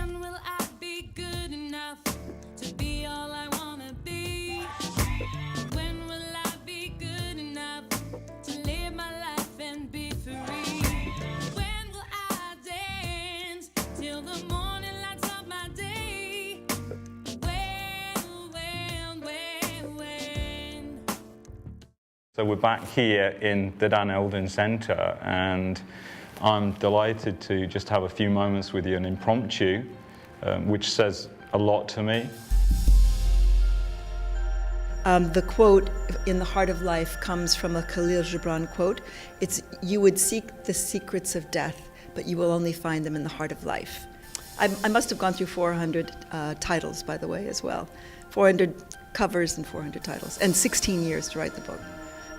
When will I be good enough to be all I wanna be? When will I be good enough to live my life and be free? When will I dance till the morning lights up my day? When? So we're back here in the Dan Eldon Centre, and I'm delighted to just have a few moments with you, an impromptu, which says a lot to me. The quote, "In the heart of life," comes from a Khalil Gibran quote. It's, "You would seek the secrets of death, but you will only find them in the heart of life." I must have gone through 400 titles, by the way, as well. 400 covers and 400 titles, and 16 years to write the book.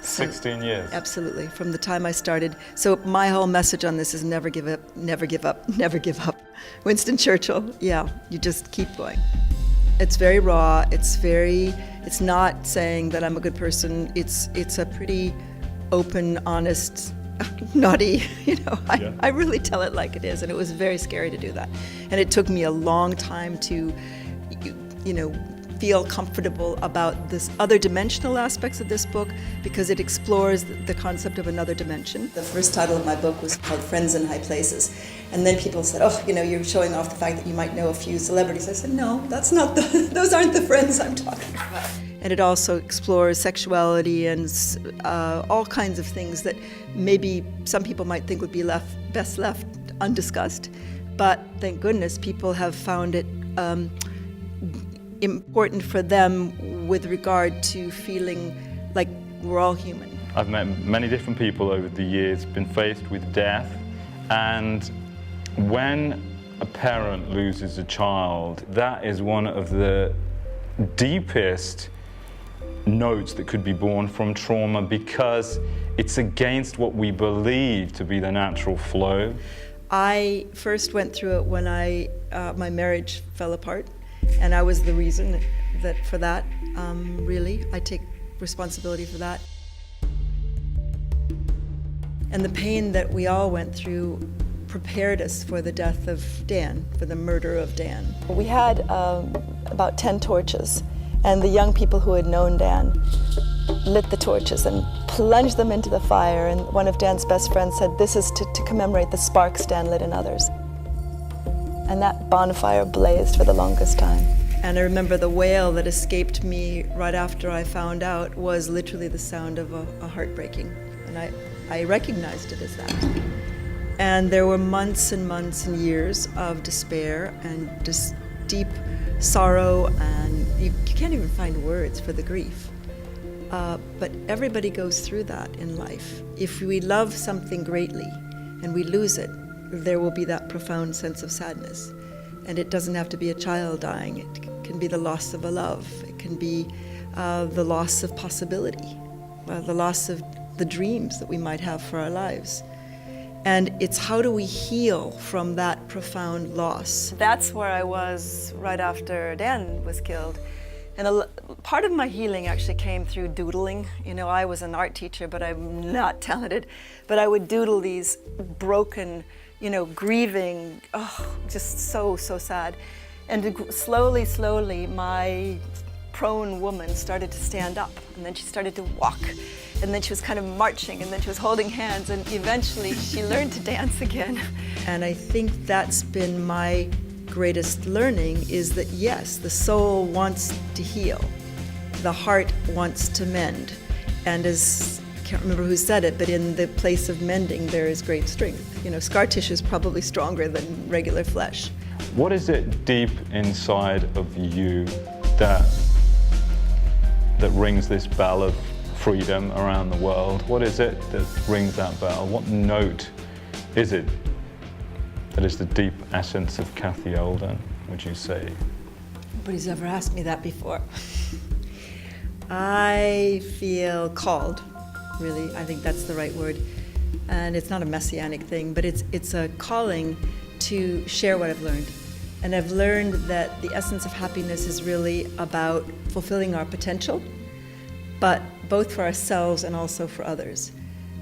16 years? Absolutely, from the time I started. So my whole message on this is never give up, never give up, never give up. Winston Churchill, yeah, you just keep going. It's very raw, it's not saying that I'm a good person, it's a pretty open, honest, naughty, I really tell it like it is, and it was very scary to do that. And it took me a long time to, feel comfortable about this other dimensional aspects of this book, because it explores the concept of another dimension. The first title of my book was called Friends in High Places, and then people said, you're showing off the fact that you might know a few celebrities. I said, no, that's not those aren't the friends I'm talking about. And it also explores sexuality and all kinds of things that maybe some people might think would be best left undiscussed, but thank goodness people have found it important for them with regard to feeling like we're all human. I've met many different people over the years, been faced with death, and when a parent loses a child, that is one of the deepest notes that could be born from trauma, because it's against what we believe to be the natural flow. I first went through it when my marriage fell apart. And I was the reason for that, really. I take responsibility for that. And the pain that we all went through prepared us for the death of Dan, for the murder of Dan. We had about 10 torches, and the young people who had known Dan lit the torches and plunged them into the fire, and one of Dan's best friends said, "This is to commemorate the sparks Dan lit in others." And that bonfire blazed for the longest time. And I remember the wail that escaped me right after I found out was literally the sound of a heartbreaking. And I recognized it as that. And there were months and months and years of despair and just deep sorrow, and you can't even find words for the grief. But everybody goes through that in life. If we love something greatly and we lose it, there will be that profound sense of sadness. And it doesn't have to be a child dying. It can be the loss of a love. It can be the loss of possibility, the loss of the dreams that we might have for our lives. And it's how do we heal from that profound loss? That's where I was right after Dan was killed. And part of my healing actually came through doodling. I was an art teacher, but I'm not talented. But I would doodle these broken, grieving, just so sad. And slowly, my prone woman started to stand up, and then she started to walk, and then she was kind of marching, and then she was holding hands, and eventually she learned to dance again. And I think that's been my greatest learning, is that yes, the soul wants to heal, the heart wants to mend, and as I can't remember who said it, but in the place of mending there is great strength. Scar tissue is probably stronger than regular flesh. What is it deep inside of you that rings this bell of freedom around the world? What is it that rings that bell? What note is it that is the deep essence of Kathy Eldon, would you say? Nobody's ever asked me that before. I feel called, really. I think that's the right word. And it's not a messianic thing, but it's a calling to share what I've learned. And I've learned that the essence of happiness is really about fulfilling our potential, but both for ourselves and also for others.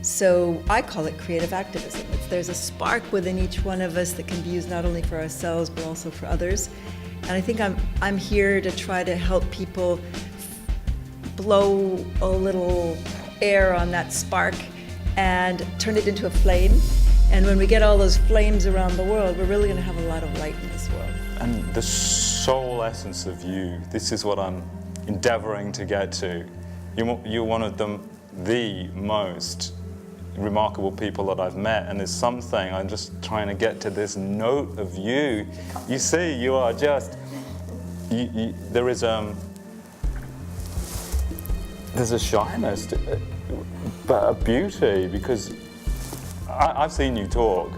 So I call it creative activism. There's a spark within each one of us that can be used not only for ourselves but also for others. And I think I'm here to try to help people blow a little air on that spark and turn it into a flame. And when we get all those flames around the world, we're really going to have a lot of light in this world. And the soul essence of you, this is what I'm endeavoring to get to. You're one of the most remarkable people that I've met, and there's something, I'm just trying to get to this note of you. You see, you are just, there's a shyness, but a beauty, because I've seen you talk,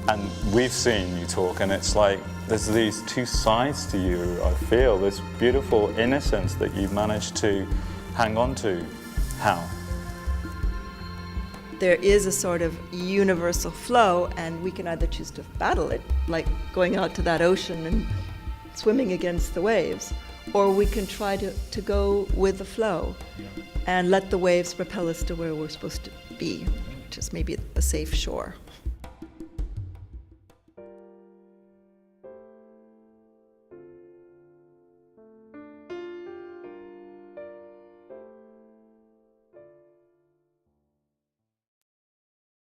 and we've seen you talk, and it's like there's these two sides to you, I feel, this beautiful innocence that you've managed to hang on to. How? There is a sort of universal flow, and we can either choose to battle it, like going out to that ocean and swimming against the waves, or we can try to go with the flow and let the waves propel us to where we're supposed to be, which is maybe a safe shore.